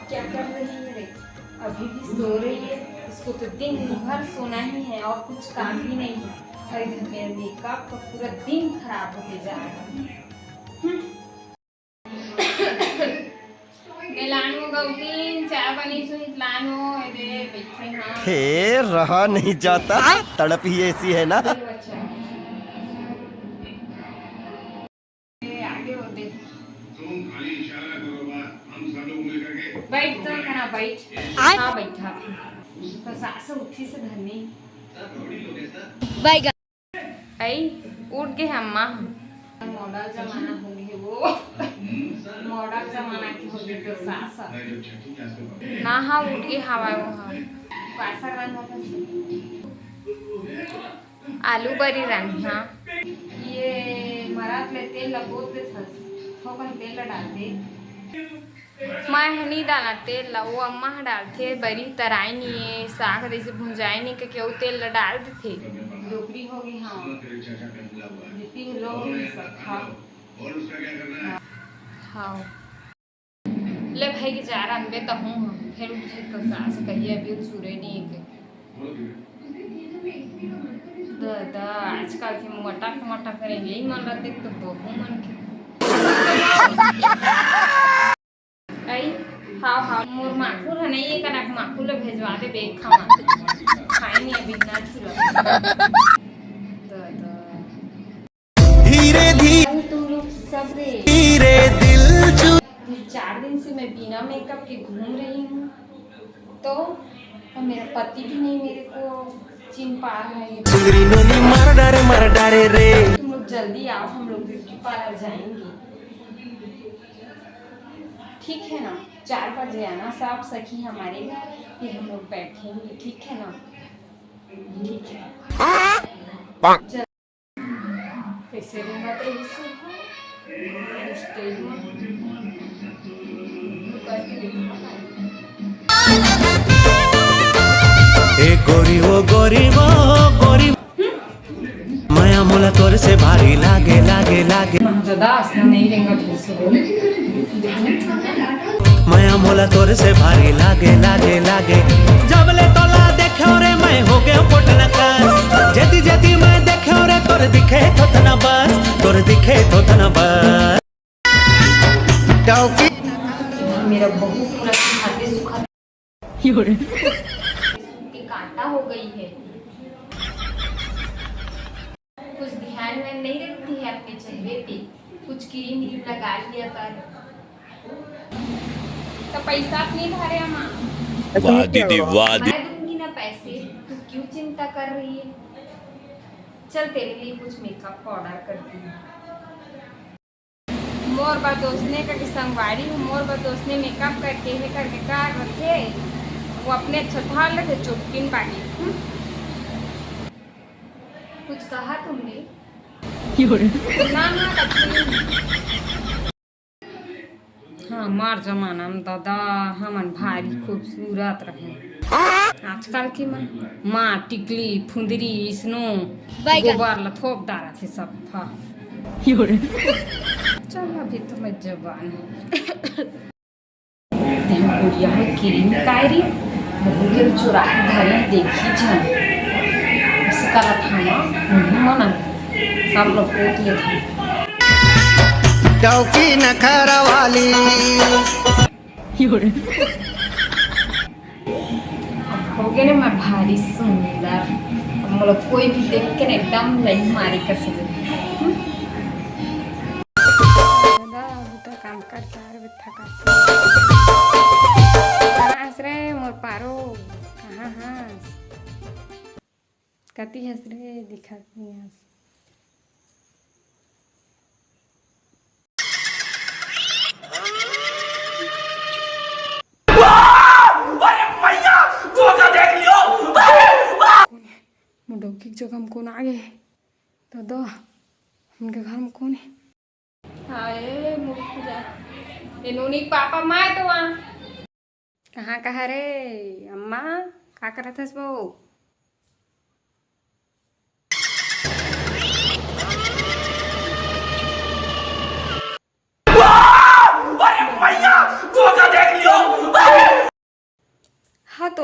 क्या कर रही है रे? अभी भी सो रही है। इसको तो दिन भर सोना ही है और कुछ काम भी नहीं है। और इधर मेरा मेकअप का पूरा दिन खराब होते जा रहा है। लानो गौतीन चाय बनी सुनी लानो दे बैठे हां हे रहा नहीं जाता तड़प ही ऐसी है ना। अच्छा आगे हो दे तुम खाली इशारा करो बस हम सब लोग मिलकर के बैठ तो खाना बैठ हां बैठा तो सास उठी से धनी बाय आई उठ गए अम्मा मॉडल जमाना हो गया वो मॉडल जमाना की हो गई तो सास ना हाँ उठ गई हवा वो हाँ कैसा रंग था आलू बरी रंग हाँ ये मरात ले तेल लगोते थस थोकन तेल डालते मैं नहीं डाला तेल वो अम्मा डालते बरी तराई नहीं है साग जैसे भुंजाई नहीं के केहू तेल डाल देते डोकरी हो गई हाँ जितनी लोग हाँ हाँ ले भाई के जा रहा बे तो हूँ फिर उठे तो सास कहिए अभी सूरे नहीं के दादा आजकल के मोटा मोटा करेंगे यही मन रहा देख तो बहु मन के आई हाँ हाँ मोर माखुर है नहीं ये कनक माखुर ले भेजवा दे बेग खावा खाई नहीं अभी ना छुला दादा धीरे धीरे तुम लोग सब रे 4 दिन से मैं बिना मेकअप के घूम रही हूँ तो मेरा पति भी नहीं मेरे को चिन पा रहा है। मर डारे रे तुम लोग जल्दी आओ हम लोग ब्यूटी पार्लर जाएंगे ठीक है ना 4 बजे आना सब सखी हमारे घर फिर हम लोग बैठेंगे ठीक है ना ठीक है कैसे रहूँगा तो गोरी वो माया मोला तोर से भारी लागे लागे लागे नहीं रहेगा माया मोला तोर से भारी लागे लागे लागे जब ले तोला देखो रे मैं हो गया पोटना का जति जति मैं देखो रे तोर दिखे थोतना बस तोर दिखे थोतना बस मेरा बहू पूरा सुखाते सुखाते कांटा हो गई है कुछ ध्यान में नहीं रखती है अपने चेहरे पे कुछ क्रीम लगा लिया कर तो पैसा नहीं धारे माँ वाह दीदी वाह मैं दूंगी ना पैसे तू क्यों चिंता कर रही है चल तेरे लिए कुछ मेकअप का ऑर्डर करती हूँ मोर बदोसने का संगवारी हूँ मोर बदोसने मेकअप करके है करके कार रखे वो अपने छठा लगे चुटकिन पानी कुछ कहा तुमने ना ना हाँ मार जमाना में दादा हमन भारी खूबसूरत रहे आजकल की माँ टिकली फुंदरी स्नो गोबर लथोप डाला थे सब था चल अभी तो मैं जवान गुड़िया है किरीन कायरी मुझे चुरा घरे देखी जान इसका था ना मना सब लोग पोत ले थे चौकी नखरा वाली हो गए ना मैं भारी सुंदर मतलब कोई भी देख के एकदम नहीं मारी कर सके काम करता है थका हंस रहे मोर पारो कहाँ हंस कति हंस रहे दिखाती हंस डौकी की जगह में कौन आ गए दादा उनके घर में कौन है हाय मुर्खा ये नूनी पापा माँ तो वहाँ कहाँ रे अम्मा क्या कर रहा था वो भैया देख लियो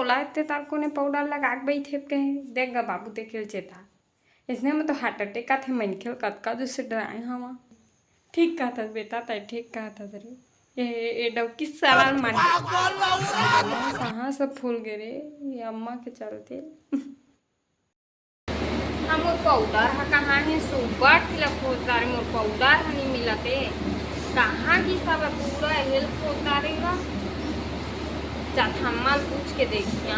तोला इतने तार को ने पाउडर लगा के बैठे कहे देख गा बाबू देखे चेता इसने में तो हार्ट अटैक का थे मन खेल कतका दूसरे डराए हम ठीक कहा था बेटा तय ठीक कहा था तेरे ये डबकी सवाल मान कहाँ सब फूल गए रे ये अम्मा के चलते हम पाउडर हा कहाँ है सुबह खिलक होता रे मोर पाउडर हा नहीं मिलते कहाँ की सब पूरा हेल्प होता रहेगा जात हम्मा पूछ के देखिया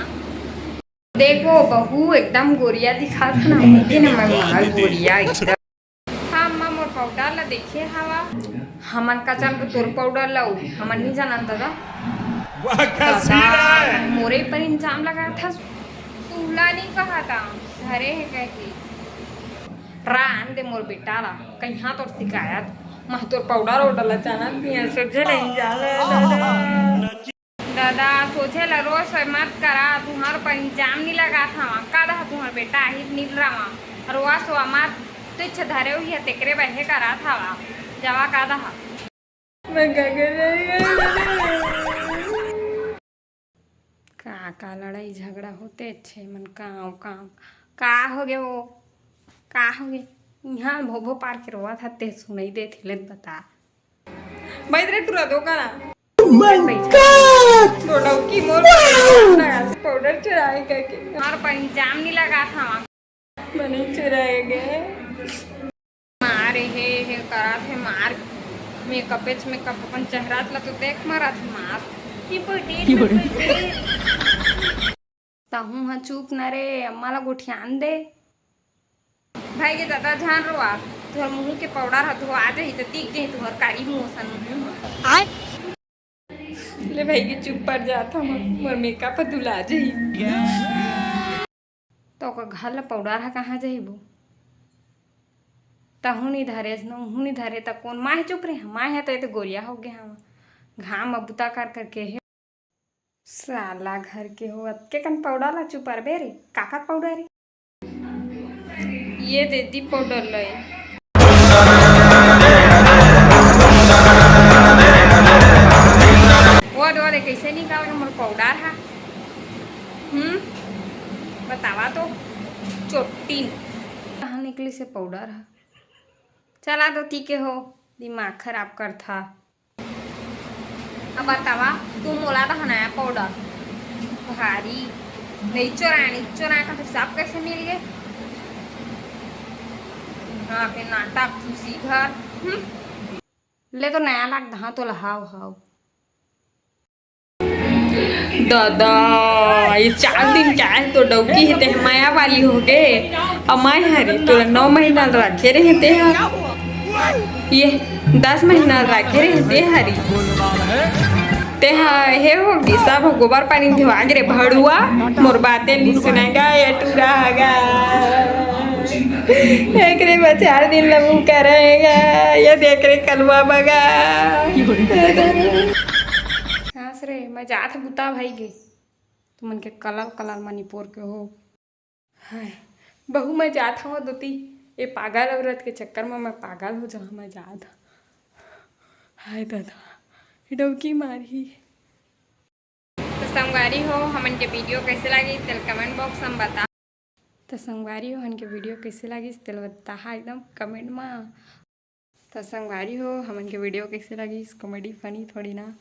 देखो बहू एकदम गोरिया दिखा था ना मुझे ना मैं मार गोरिया एकदम हाँ अम्मा मोर पाउडर ला देखे हवा हमन का चल तोर पाउडर लाऊ हमन नहीं जानत दादा मोरे पर इंजाम लगा था तूला नहीं कहा था घरे है कह के रान दे मोर बेटा ला कहीं तोर शिकायत मैं तोर पाउडर ऑर्डर ला जानत नहीं है सोचे नहीं जाला दादा सोचे ला रोज मत करा तुम्हार पर इंजाम नहीं लगा था का दा तुम्हार बेटा ही नील रहा और वह सो हमार तो इच्छा धरे हुई तेकरे बहे करा था जवा का दा मैं का लड़ाई झगड़ा होते अच्छे मन काम काम का हो गए वो का हो गए यहाँ भोभो पार के रोआ था ते सुनाई दे थे बता भाई तेरे टूरा दो का ना की मोर पाउडर चुराए करके और पंजाम नहीं लगा था बने चुराए गए मारे हे करा थे मार मेकअप अपन चेहरा ला तो देख मारा थे मार ताहू हाँ चुप न रे अम्मा ला गोठियान दे भाई के दादा ध्यान रो आप तुहर मुँह के पाउडर हा तो आ जाही तो दिख जाही तुहर कारी मुँह सन ले भाई के चुप पर जाता मोर मेकअप धुला जाही तो का घर ला पाउडर हा कहाँ जाइबो तहू नहीं धरे नहू नहीं धरे त कौन माँ चुप रहे माँ है तो गोरिया हो गया हम घाम अबुता कर करके है साला घर के हो के कन पाउडर ला चुपर बे रे काका पाउडर रे ये दे दी पाउडर ले वो कैसे निकाल मोर पाउडर हा बतावा तो चोटीन कहाँ निकली से पाउडर हा चला तो ठीक है हो दिमाग खराब कर था अब बतावा तू मोला तो हनाया पाउडर भारी नहीं चोराया का तो सब कैसे मिल गए हाँ फिर नाटक खुशी घर ले तो नया लाग दहा तो लहाव हाव दादा ये 4 दिन क्या है तो डौकी है ते माया वाली हो गए अमाय हरी तो 9 महीना रखे रहते हैं ये 10 महीना रखे रहते हरी ते हे होगी सब गोबर पानी धोआ रे भड़ुआ मोर बातें नहीं सुनेगा ये टूरा होगा एक रे 4 दिन लगू करेगा ये देख रे कलवा बगा रे मैं जात बुता भाई गे तुमन के कलर मणिपुर के हो हाय बहू मैं जात हूँ दोती ये पागल औरत के चक्कर में मैं पागल हो जाऊँ मैं जात हाय दादा डौकी मारी तो संगवारी हो हमन के वीडियो कैसे लगी तेल कमेंट बॉक्स में बता तो संगवारी हो हमन के वीडियो कैसे लगी तेल बता एकदम कमेंट में तो संगवारी हो हमन के वीडियो कैसे लगी कॉमेडी फनी थोड़ी ना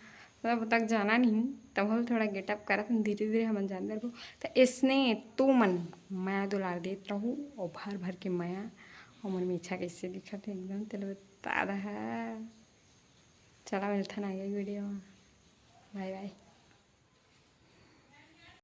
तब तक जाना नहीं तब हम थोड़ा गेटअप करा धीरे धीरे हम जानते रहो तो इसने तू मन माया दुलार देत रहूँ और भर भर के माया और मन में इच्छा कैसे दिखा थे एकदम तेल बता रहा चला मिलता ना आगे वीडियो में बाय बाय।